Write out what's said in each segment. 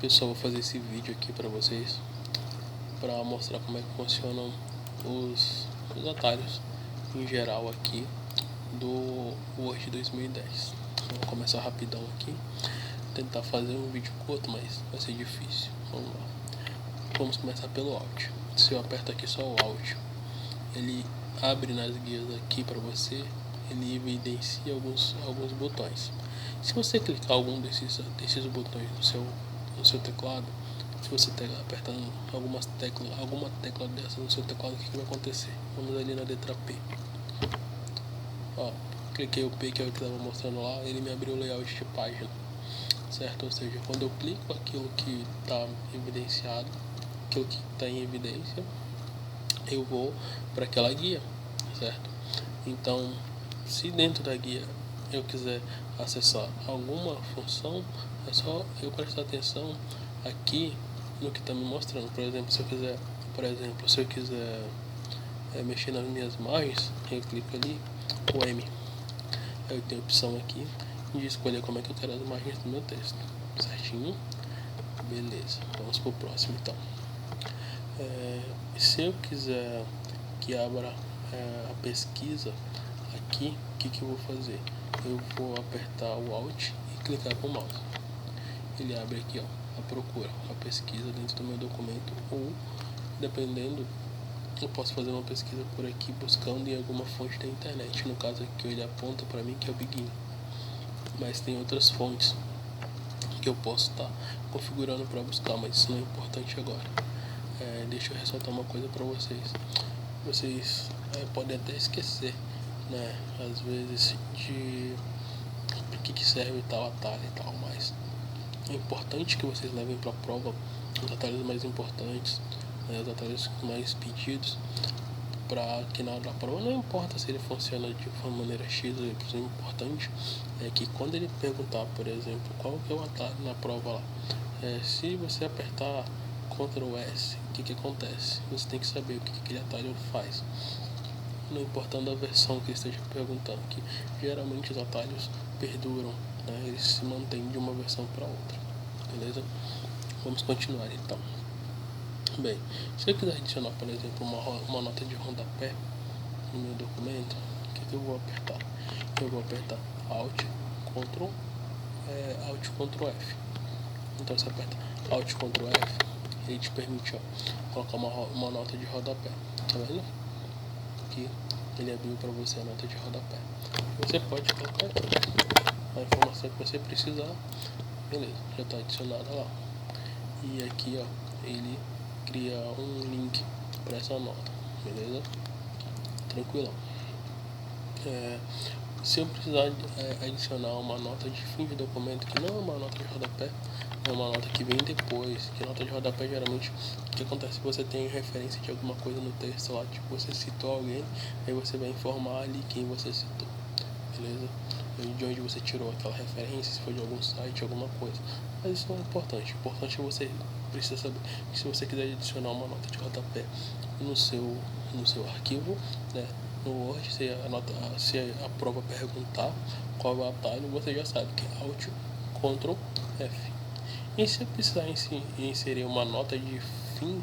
Pessoal, vou fazer esse vídeo aqui para vocês para mostrar como é que funcionam os atalhos em geral aqui do Word 2010. Vou começar rapidão aqui, tentar fazer um vídeo curto, mas vai ser difícil. Vamos lá. Vamos começar pelo Alt. Se eu aperto aqui só o Alt, ele abre nas guias aqui para você, ele evidencia alguns botões. Se você clicar algum desses botões no seu teclado, se você apertar alguma tecla dessa no seu teclado, o que vai acontecer? Vamos ali na letra P. Ó, cliquei o P, que é o que estava mostrando lá, ele me abriu o layout de página, certo? Ou seja, quando eu clico aquilo que está evidenciado, aquilo que está em evidência, eu vou para aquela guia, certo? Então, se dentro da guia eu quiser acessar alguma função, é só eu prestar atenção aqui no que está me mostrando. Por exemplo, se eu quiser mexer nas minhas margens, eu clico ali, o M. Aí eu tenho a opção aqui de escolher como é que eu quero as margens do meu texto, certinho? Beleza, vamos para o próximo então. Se eu quiser que abra a pesquisa aqui, o que eu vou fazer? Eu vou apertar o Alt e clicar com o mouse. Ele abre aqui, ó, a procura, a pesquisa dentro do meu documento, ou dependendo, eu posso fazer uma pesquisa por aqui buscando em alguma fonte da internet. No caso aqui ele aponta para mim que é o Begin, mas tem outras fontes que eu posso estar configurando para buscar, mas isso não é importante agora. Deixa eu ressaltar uma coisa para vocês. Vocês podem até esquecer, né, às vezes, de que serve tal atalho e tal, mas é importante que vocês levem para a prova os atalhos mais importantes, né, os atalhos mais pedidos, para que na hora da prova, não importa se ele funciona de uma maneira X ou Y, o importante é que quando ele perguntar, por exemplo, qual que é o atalho na prova lá, se você apertar Ctrl S, o que acontece? Você tem que saber o que aquele atalho faz, não importando a versão que esteja perguntando, que geralmente os atalhos perduram, né? Eles se mantêm de uma versão para outra, beleza? Vamos continuar então. Bem, se eu quiser adicionar, por exemplo, uma nota de rodapé no meu documento, o que eu vou apertar? Eu vou apertar Alt, Ctrl F. Então você aperta Alt, Ctrl F, ele te permite, ó, colocar uma nota de rodapé, tá vendo? Aqui ele abriu para você a nota de rodapé. Você pode colocar aqui a informação que você precisar, beleza, já está adicionada lá. E aqui, ó, ele cria um link para essa nota, beleza? Tranquilão. Se eu precisar adicionar uma nota de fim de documento, que não é uma nota de rodapé, é uma nota que vem depois, que nota de rodapé geralmente, o que acontece? Você tem referência de alguma coisa no texto lá, tipo, você citou alguém, aí você vai informar ali quem você citou, beleza? De onde você tirou aquela referência, se foi de algum site, alguma coisa. Mas isso não é importante. O importante é você precisa saber que se você quiser adicionar uma nota de rodapé no seu arquivo, né, no Word, se a prova perguntar qual é o atalho, você já sabe que é Alt, Ctrl F. E se eu precisar inserir uma nota de fim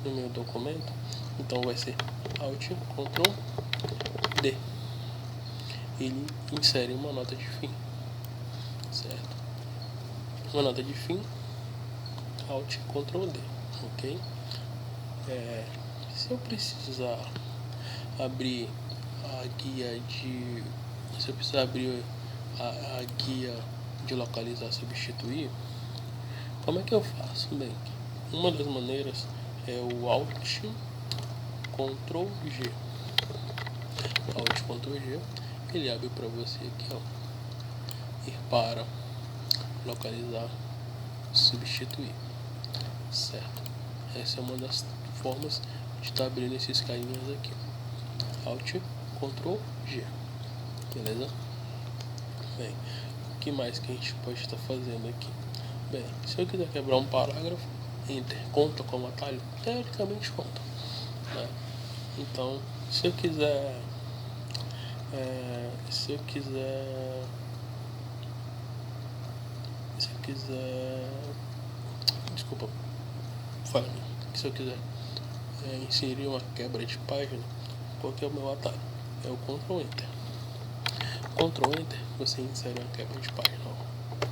no meu documento, então vai ser Alt, Ctrl D. Ele insere uma nota de fim, certo? Uma nota de fim, Alt, Ctrl D, ok? Se eu precisar abrir a guia de localizar substituir, como é que eu faço? Bem, uma das maneiras é o Alt, Ctrl G. Alt, Ctrl G, ele abre para você aqui, ó, ir para localizar, substituir, certo? Essa é uma das formas de estar abrindo esses carinhas aqui. Alt, Ctrl G, beleza? Bem, o que mais que a gente pode estar fazendo aqui? Bem, se eu quiser quebrar um parágrafo, Enter, conta como atalho? Teoricamente conta, né? Então, se eu quiser desculpa, falha minha, que se eu quiser inserir uma quebra de página, qual que é o meu atalho? É o Ctrl Enter. Ctrl Enter, você insere uma quebra de página, ó.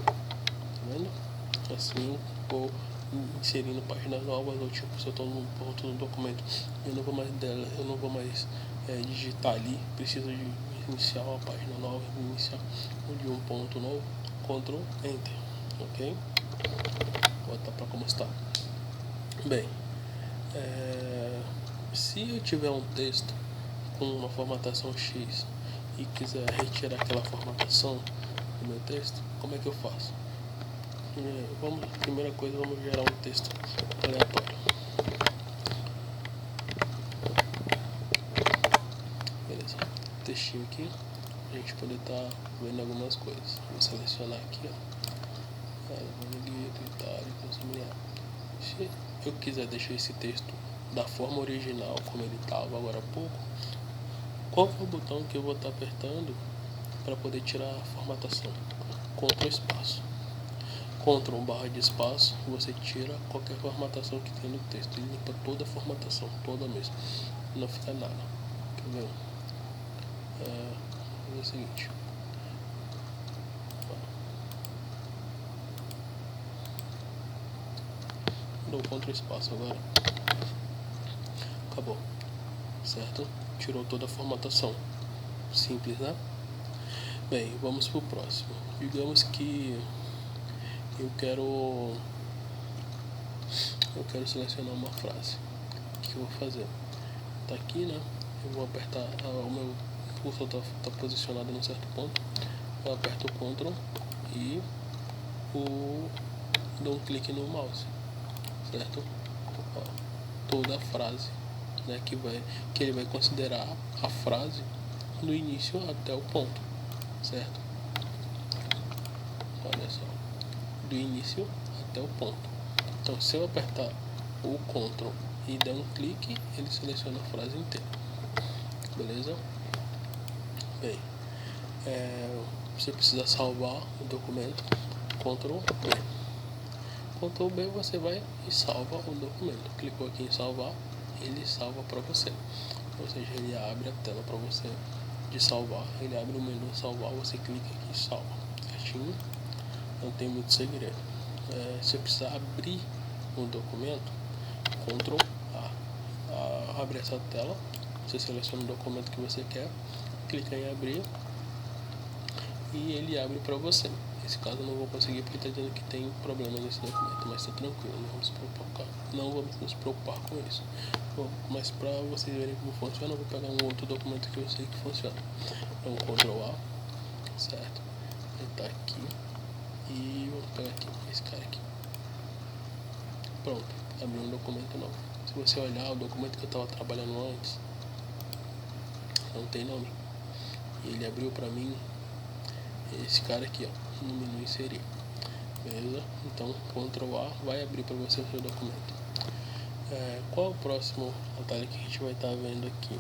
Tá vendo? Assim vou inserindo páginas novas, ou tipo, se eu estou num ponto no documento, eu não vou mais digitar ali, preciso de iniciar uma página nova, iniciar de um ponto novo, Ctrl Enter, ok? Vou botar para como está. Bem, se eu tiver um texto com uma formatação X e quiser retirar aquela formatação do meu texto, como é que eu faço? Primeira coisa, vamos gerar um texto aleatório. Beleza, textinho aqui, a gente poder estar vendo algumas coisas. Vou selecionar aqui, ó, se eu quiser deixar esse texto da forma original, como ele estava agora há pouco, qual é o botão que eu vou estar apertando para poder tirar a formatação? Ctrl espaço. Ctrl barra de espaço, você tira qualquer formatação que tem no texto, ele limpa toda a formatação, toda mesmo, não fica nada. Quer ver? É o seguinte, dou Ctrl espaço agora, acabou, certo? Tirou toda a formatação, simples, né? Bem, vamos pro próximo. Digamos que eu quero selecionar uma frase. O que eu vou fazer? Tá aqui, né? Eu vou apertar, o meu cursor tá posicionado num certo ponto. Eu aperto o Ctrl e dou um clique no mouse, certo? Ó, toda a frase, né, que ele vai considerar a frase do início até o ponto, certo? Olha só, do início até o ponto. Então, se eu apertar o Ctrl e der um clique, ele seleciona a frase inteira. Beleza? Bem, você precisa salvar o documento, Ctrl B. Ctrl B, você vai e salva o documento. Clicou aqui em salvar, ele salva para você. Ou seja, ele abre a tela para você de salvar. Ele abre o menu salvar, você clica aqui e salva. Certinho? Não tem muito segredo. Se precisar abrir um documento, Ctrl A. Abre essa tela, você seleciona o documento que você quer, clica em abrir e ele abre para você. Nesse caso eu não vou conseguir porque está dizendo que tem problema nesse documento, mas está tranquilo, não vamos nos preocupar com isso. Bom, mas para vocês verem como funciona, eu vou pegar um outro documento que eu sei que funciona. Então Ctrl A, certo? Ele está aqui e vou pegar aqui esse cara aqui. Pronto, abriu um documento novo. Se você olhar o documento que eu estava trabalhando antes, não tem nome. E ele abriu para mim esse cara aqui, ó, no menu inserir. Beleza? Então Ctrl A vai abrir para você o seu documento. Qual o próximo atalho que a gente vai estar vendo aqui?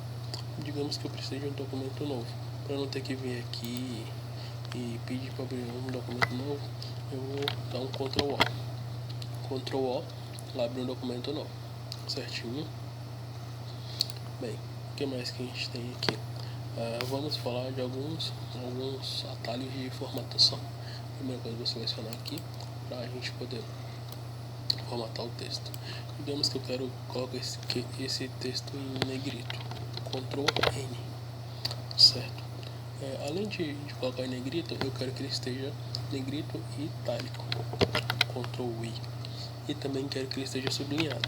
Digamos que eu preciso de um documento novo. Para não ter que vir aqui e pedir para abrir um documento novo, eu vou dar um Ctrl O. Ctrl O, abre um documento novo. Certinho? Bem, o que mais que a gente tem aqui? Vamos falar de alguns atalhos de formatação. Primeira coisa, vou selecionar aqui para a gente poder formatar o texto. Digamos que eu quero colocar esse texto em negrito, Ctrl N, certo? Além de colocar em negrito, eu quero que ele esteja negrito e itálico, Ctrl I, e também quero que ele esteja sublinhado,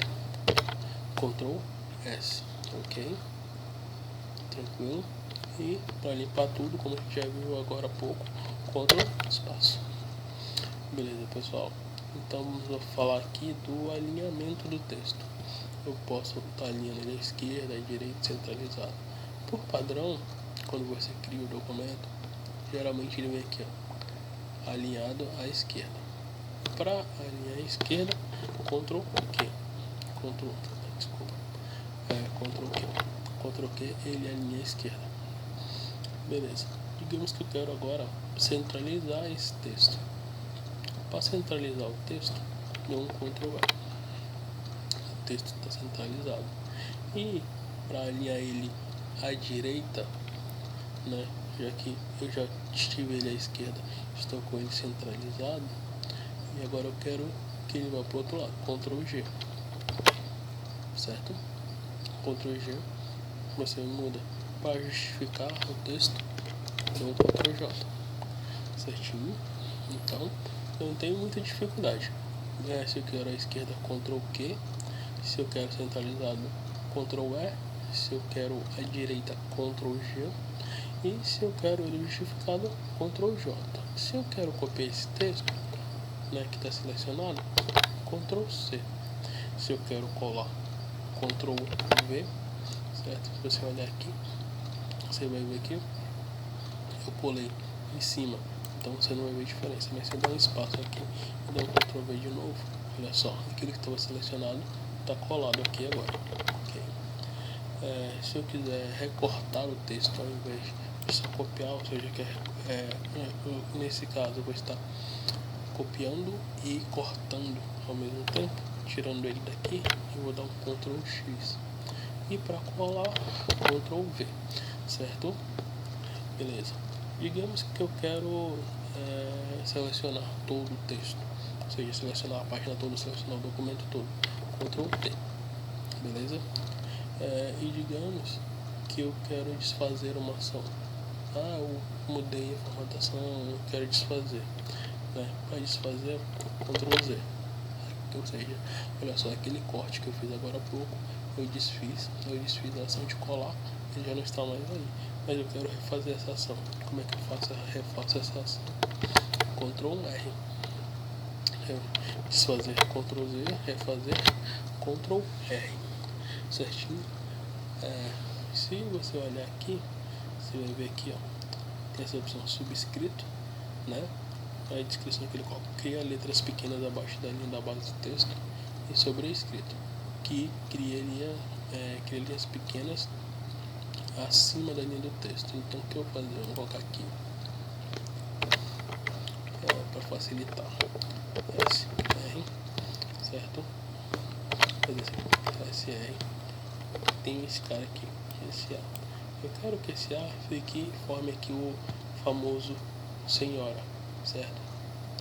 Ctrl S, ok? Tranquilo? E para limpar tudo, como a gente já viu agora há pouco, Ctrl espaço. Beleza, pessoal? Então vamos falar aqui do alinhamento do texto. Eu posso estar alinhando ele à esquerda, à direita, centralizado. Por padrão, quando você cria o documento, geralmente ele vem aqui, ó, alinhado à esquerda. Para alinhar à esquerda, Ctrl Q. Ctrl Q. Ctrl Q, ele alinha à esquerda. Beleza. Digamos que eu quero agora centralizar esse texto. Para centralizar o texto, dou um Ctrl V. O texto está centralizado. E para alinhar ele à direita, né, já que eu já tive ele à esquerda, estou com ele centralizado, e agora eu quero que ele vá para o outro lado, Ctrl G, certo? Ctrl G, você muda para justificar o texto, dou um Ctrl J, certinho. Então eu não tenho muita dificuldade. Se eu quero à esquerda, Ctrl Q, se eu quero centralizado, Ctrl E, se eu quero à direita, Ctrl G, e se eu quero ele justificado, Ctrl J. Se eu quero copiar esse texto, né, que está selecionado, Ctrl C. Se eu quero colar, Ctrl V, certo? Se você olhar aqui, você vai ver que eu colei em cima, então você não vai ver diferença. Mas se eu der um espaço aqui e der um Ctrl V de novo, olha só, aquilo que estava selecionado está colado aqui agora. Okay. Se eu quiser recortar o texto ao invés de só copiar, ou seja, nesse caso eu vou estar copiando e cortando ao mesmo tempo, tirando ele daqui, eu vou dar um Ctrl X. E para colar, Ctrl V, certo? Beleza. Digamos que eu quero selecionar todo o texto, ou seja, selecionar a página toda, selecionar o documento todo, Ctrl T, beleza? E digamos que eu quero desfazer uma ação. Eu mudei a formatação, eu quero desfazer, né? Para desfazer, Ctrl Z, ou seja, olha só, aquele corte que eu fiz agora há pouco, eu desfiz a ação de colar, ele já não está mais aí, mas eu quero refazer essa ação. Como é que eu refaço essa ação? Ctrl R, desfazer, Ctrl Z, refazer, Ctrl R, certinho. Se você olhar aqui, você vai ver aqui, ó, tem essa opção subscrito, né? A descrição que ele coloca, cria letras pequenas abaixo da linha da base do texto e sobrescrito, que cria linhas pequenas acima da linha do texto. Então o que eu vou fazer? Eu vou colocar aqui para facilitar, SR, certo? Fazer assim, SR, tem esse cara aqui, esse A. Eu quero que esse A forme aqui o famoso senhora, certo?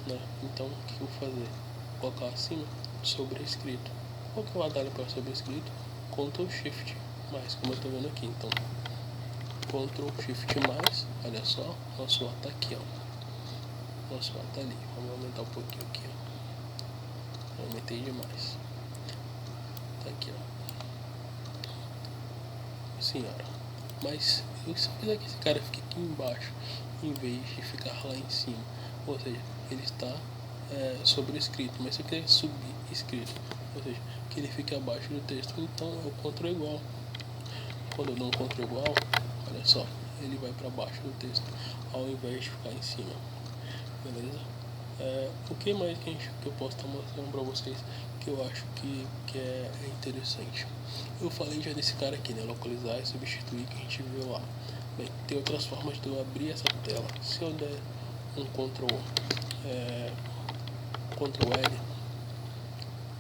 Né? Então o que eu vou fazer? Vou colocar acima, sobrescrito. Qual que é o atalho para sobrescrito? Ctrl Shift mais, como eu estou vendo aqui. Então Ctrl Shift mais, olha só, nosso A está aqui, ó. Nosso A está ali. Vamos aumentar um pouquinho aqui, ó. Aumentei demais. Tá aqui, ó. Senhora. Mas se eu quiser que esse cara fique aqui embaixo, em vez de ficar lá em cima, ou seja, ele está sobrescrito, mas se eu quiser subir escrito, ou seja, que ele fique abaixo do texto, então eu Ctrl igual. Quando eu dou um Ctrl igual, olha só, ele vai para baixo do texto, ao invés de ficar em cima, beleza? O que mais que eu posso estar mostrando para vocês que eu acho que é interessante? Eu falei já desse cara aqui, né? Localizar e substituir, que a gente viu lá. Bem, tem outras formas de eu abrir essa tela. Se eu der um Ctrl L,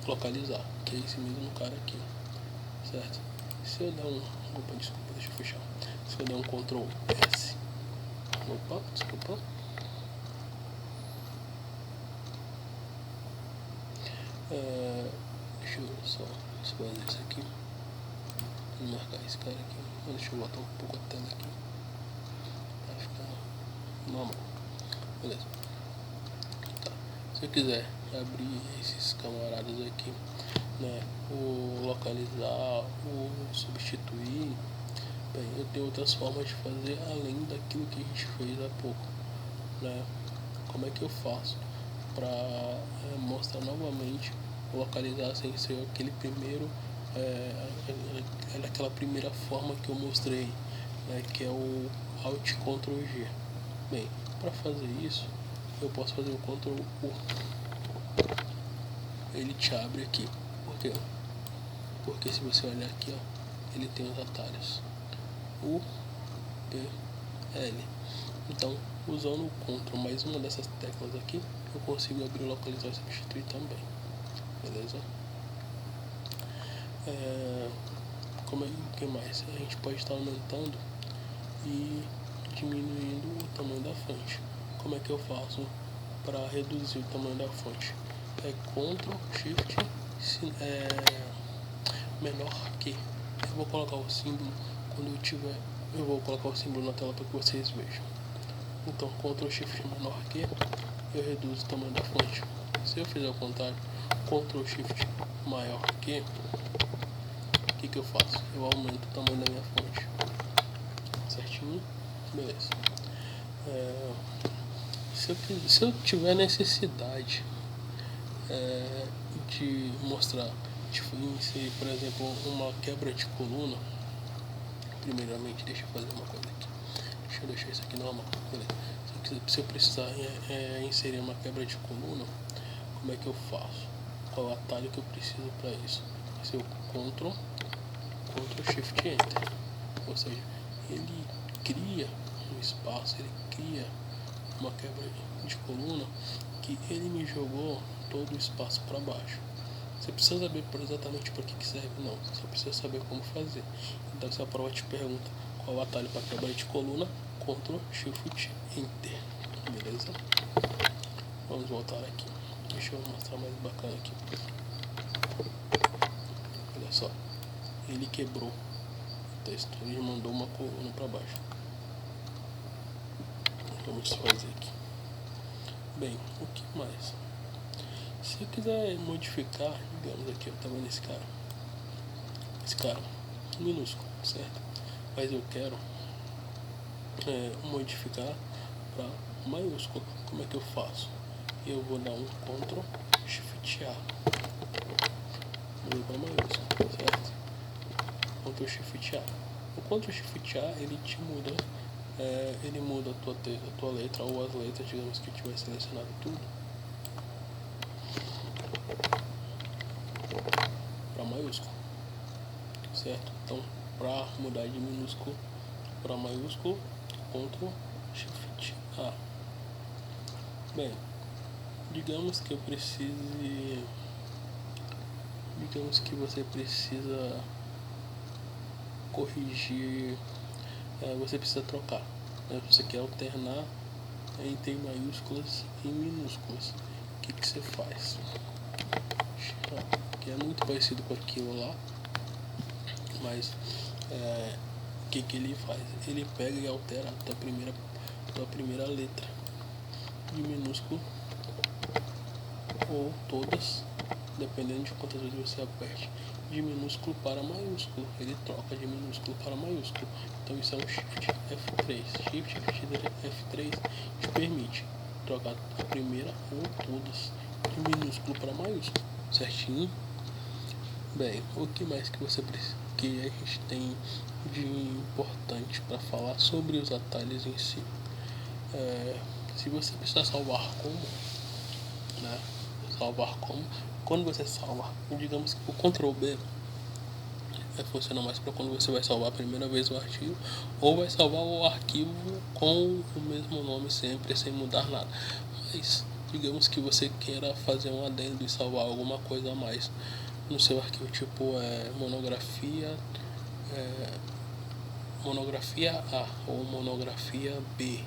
localizar, que é esse mesmo cara aqui, certo? Se eu der desculpa, deixa eu fechar. Se eu der um Ctrl S, desculpa. Deixa eu só fazer isso aqui. Vou marcar esse cara aqui. Deixa eu botar um pouco a tela aqui pra ficar normal. Beleza. Tá. Se eu quiser abrir esses camaradas aqui, né, o localizar, o substituir, bem, eu tenho outras formas de fazer além daquilo que a gente fez há pouco, né? Como é que eu faço para mostrar novamente localizar sem ser aquele primeiro aquela primeira forma que eu mostrei, né, que é o Alt Ctrl G. Bem, para fazer isso eu posso fazer o Ctrl U, ele te abre aqui. Por quê? Porque se você olhar aqui, ó, ele tem os atalhos U, P, L. Então, usando o Ctrl mais uma dessas teclas aqui, eu consigo abrir, localizar e substituir também. beleza? O que mais? A gente pode estar aumentando e diminuindo o tamanho da fonte. Como é que eu faço para reduzir o tamanho da fonte? É Ctrl Shift menor que. Eu vou colocar o símbolo quando eu tiver. Eu vou colocar o símbolo na tela para que vocês vejam. Então Ctrl Shift menor que, eu reduzo o tamanho da fonte. Se eu fizer o contrário, Ctrl Shift maior que, o que eu faço? Eu aumento o tamanho da minha fonte. Certinho? Beleza. Se eu tiver necessidade de mostrar, inserir, por exemplo, uma quebra de coluna, primeiramente, deixa eu fazer uma coisa aqui. Deixa eu deixar isso aqui normal. Beleza. Se eu precisar inserir uma quebra de coluna, como é que eu faço? Qual é o atalho que eu preciso para isso? Esse é o Ctrl Shift Enter. Ou seja, ele cria um espaço, ele cria uma quebra de coluna que ele me jogou todo o espaço para baixo. Você precisa saber exatamente para que serve, não. Você precisa saber como fazer. Então, se a prova te pergunta qual é o atalho para quebra de coluna, Ctrl Shift Enter. Beleza? Vamos voltar aqui. Deixa eu mostrar mais bacana aqui. Olha só. Ele quebrou o texto. Ele mandou uma coluna para baixo. Vamos fazer aqui. Bem, o que mais? Se eu quiser modificar, digamos aqui, eu tava nesse cara. Esse cara, minúsculo, certo? Mas eu quero modificar para maiúsculo. Como é que eu faço? Eu vou dar um Ctrl Shift A. Mudei para maiúsculo, certo? Ctrl Shift A. O Ctrl Shift A, ele te muda. Ele muda a tua letra ou as letras, digamos que eu tiver selecionado tudo para maiúsculo, certo? Então, para mudar de minúsculo para maiúsculo, Ctrl Shift A. Bem, digamos que você precisa corrigir, você precisa trocar, né? Você quer alternar entre maiúsculas e minúsculas. O que você faz? Que é muito parecido com aquilo lá, mas o que ele faz? Ele pega e altera a tua primeira letra de minúsculo ou todas, dependendo de quantas vezes você aperte, de minúsculo para maiúsculo. Ele troca de minúsculo para maiúsculo. Então isso é um Shift F3. Shift F3 te permite trocar a primeira ou todas de minúsculo para maiúsculo. Certinho? Bem, o que mais que você precisa, que a gente tem de importante para falar sobre os atalhos em si? Se você precisar salvar como, né? Quando você salva, digamos que o Ctrl B funciona mais para quando você vai salvar a primeira vez o arquivo, ou vai salvar o arquivo com o mesmo nome sempre, sem mudar nada. Mas digamos que você queira fazer um adendo e salvar alguma coisa a mais no seu arquivo, tipo monografia A ou monografia B,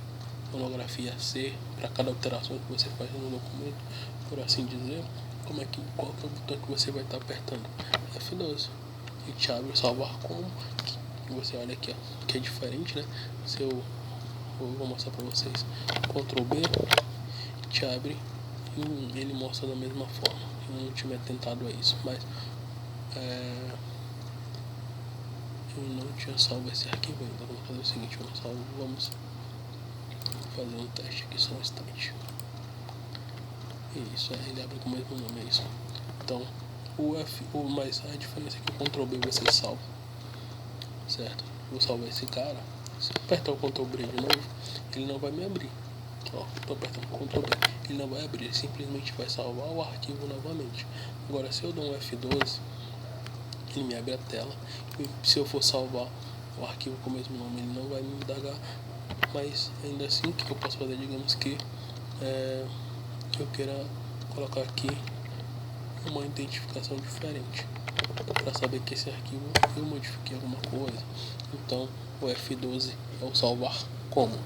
monografia C, para cada alteração que você faz no documento, por assim dizer. Qual que é o botão que você vai estar apertando? F12. E te abre o salvar como, que você olha aqui, ó, que é diferente, né? Eu vou mostrar para vocês. Ctrl B, te abre e ele mostra da mesma forma. Eu não tinha tentado a isso, mas eu não tinha salvo esse arquivo ainda. Vamos fazer o seguinte, vamos fazer um teste aqui, só um instante. Isso, ele abre com o mesmo nome, é isso. Então, mas a diferença é que o Ctrl B você salva, certo? Vou salvar esse cara. Se eu apertar o Ctrl B de novo, ele não vai me abrir. Ó, tô apertando o Ctrl B, ele não vai abrir, ele simplesmente vai salvar o arquivo novamente. Agora, se eu dou um F12, ele me abre a tela. E se eu for salvar o arquivo com o mesmo nome, ele não vai me indagar. Mas ainda assim, o que eu posso fazer? Digamos que eu queira colocar aqui uma identificação diferente para saber que esse arquivo eu modifiquei alguma coisa. Então o F12 é o salvar como.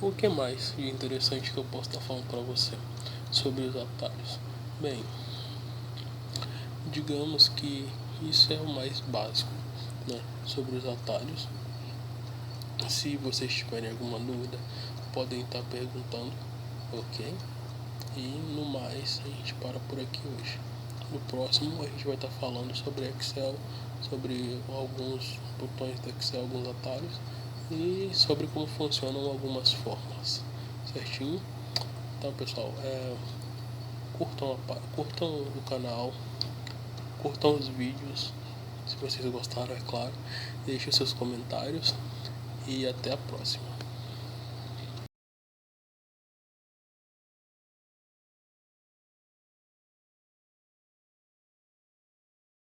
O que mais de interessante que eu posso estar falando para você sobre os atalhos? Bem, digamos que isso é o mais básico, né, sobre os atalhos. Se vocês tiverem alguma dúvida, podem estar perguntando, ok? E no mais, a gente para por aqui hoje. No próximo, a gente vai estar falando sobre Excel, sobre alguns botões do Excel, alguns atalhos e sobre como funcionam algumas fórmulas, certinho? Então, pessoal, curtam o canal, curtam os vídeos, se vocês gostaram, é claro. Deixem seus comentários e até a próxima.